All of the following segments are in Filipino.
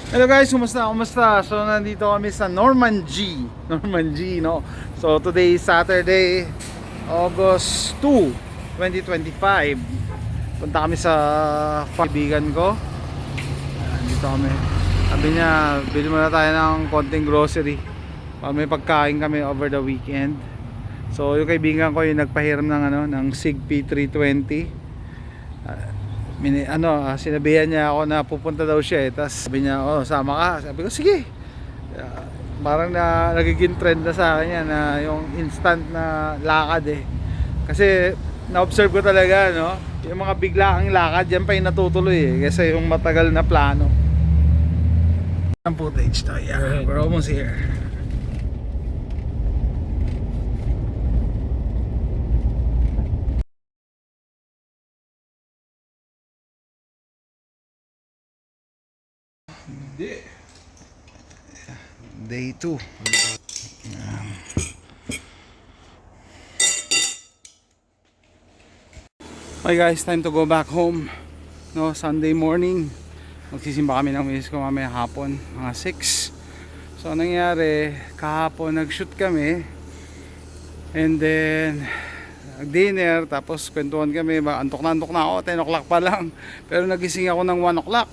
Hello guys, kumusta? Kumusta? So nandito kami sa Norman G. Norman G, no? So today is Saturday, August 2, 2025. Punta kami sa kaibigan ko. Dito kami. Sabi niya, bili muna tayo ng konting grocery. May pagkain kami over the weekend. So yung kaibigan ko yung nagpahiram ng SIG P320. Sinabihan niya ako na pupunta daw siya Tapos sabi niya, oh, sama ka. Sabi ko, sige. Parang nagiging trend na sa akin yan na yung instant na lakad Kasi na-observe ko talaga, no? Yung mga biglaang lakad, yan pa yung natutuloy Kasi yung matagal na plano. Ang footage to, yeah. We're almost here. Day 2. Okay guys, time to go back home. No, Sunday morning. Magsisimba kami ng misis ko mamaya hapon, mga 6. So nangyari, kahapon nag-shoot kami. And then nag-dinner, tapos kwentuhan kami. Antok na ako, 10 o'clock pa lang. Pero nagising ako ng 1 o'clock.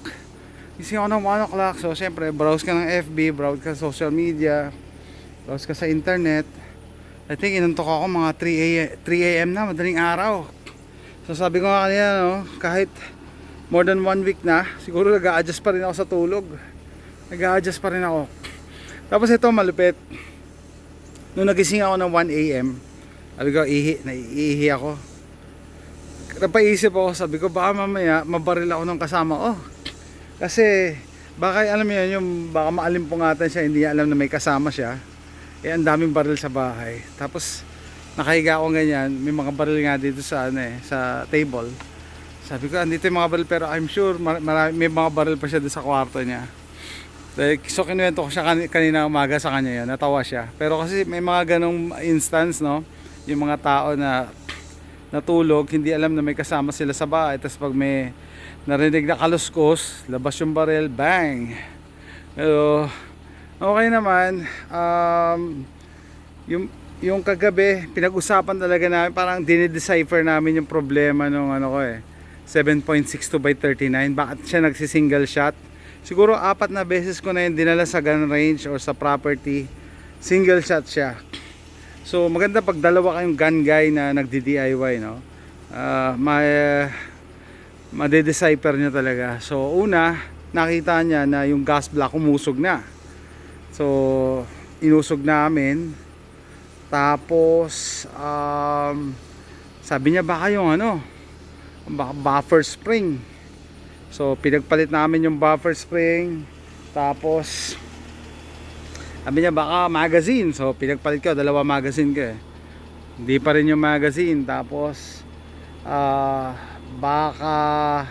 Gising ako ng 1 o'clock. So syempre, browse ka ng FB, browse ka sa social media, browse ka sa internet. I think inantok ako mga 3 AM na, madaling araw. So sabi ko nga kanina, no, kahit more than 1 week na, siguro nag-a-adjust pa rin ako sa tulog. Nag-a-adjust pa rin ako. Tapos ito malupit. Nung nagising ako ng 1 AM, sabi ko, naiihi ako. Napaisip ako, sabi ko, baka mamaya mabaril ako ng kasama ko. Kasi baka alam mo yun, yung baka maalimpungatan siya, hindi niya alam na may kasama siya. Ang daming baril sa bahay. Tapos nakahiga ako ganyan, may mga baril nga dito sa sa table. Sabi ko, andito yung mga baril, pero I'm sure may mga baril pa siya doon sa kwarto niya. So kinuwento ko siya kanina umaga sa kanya yun, natawa siya. Pero kasi may mga ganong instance, no, yung mga tao na natulog, hindi alam na may kasama sila sa bahay. Tapos pag may narinig na kaluskos, labas yung baril, bang. Pero okay naman. Yung kagabi, pinag-usapan talaga namin, parang dinidecipher namin yung problema nung 7.62/39. Bakit siya nagsi-single shot? Siguro 4 na beses ko na yun dinala sa gun range or sa property. Single shot siya. So maganda pag dalawa kayong gun guy na nagdi-DIY, no? Made-decipher niya talaga. So una, nakita niya na yung gas block umusog na. So inusog namin. Tapos sabi niya baka yung buffer spring. So pinagpalit namin yung buffer spring. Tapos sabi niya baka magazine. So pinagpalit ko, 2 magazine ko Hindi pa rin yung magazine. Tapos baka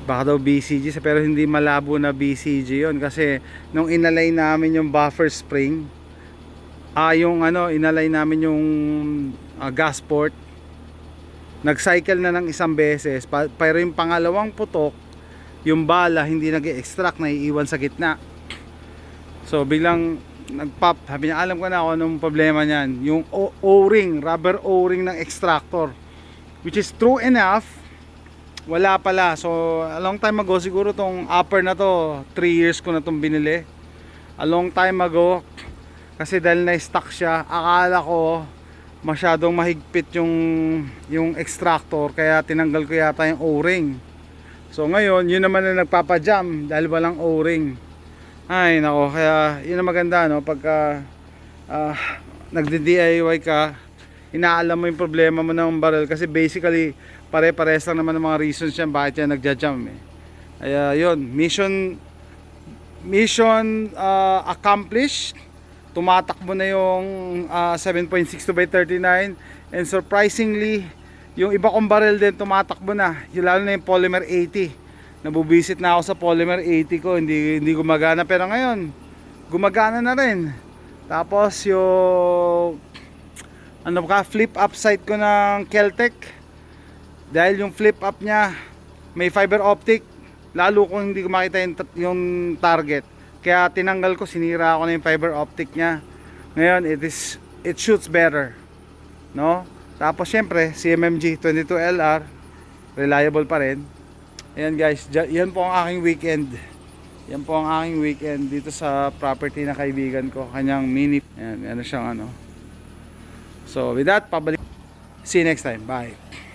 daw BCG, pero hindi malabo na BCG yon. Kasi nung inalay namin yung buffer spring, inalay namin yung gas port, nag-cycle na ng isang beses, pero yung pangalawang putok, yung bala hindi nag-extract, naiiwan sa gitna. So biglang nag-pop. Sabi niya, alam ko na ako anong problema niyan, yung O-ring, rubber O-ring ng extractor, which is true enough, wala pala. So a long time ago, siguro tong upper na to, 3 years ko na tong binili, a long time ago. Kasi dahil na-stuck siya, akala ko masyadong mahigpit yung extractor, kaya tinanggal ko yata yung O-ring. So ngayon, yun naman na nagpapajam dahil walang O-ring. Ay nako, kaya yun ang maganda, no, pagka nagdi-DIY ka, inaalam mo yung problema mo ng barrel, kasi basically pare-pares lang naman ng mga reasons yan bakit yan nagja-jam Kaya yun, mission accomplished. Tumatakbo na yung 7.62/39, and surprisingly yung iba kong barrel din tumatakbo na, lalo na yung polymer 80. Nabubisit na ako sa polymer 80 ko, hindi gumagana, pero ngayon gumagana na rin. Tapos yung flip up sight ko ng Keltec, dahil yung flip up nya may fiber optic, lalo kung hindi ko makita yung target. Kaya tinanggal ko, sinira ako na yung fiber optic niya. Ngayon it shoots better, no? Tapos syempre CMMG 22LR, reliable pa rin. Ayan guys, yan po ang aking weekend. Yan po ang aking weekend dito sa property na kaibigan ko, kanyang mini. Ayan, ano siyang ano. So with that, pabalik. See you next time. Bye.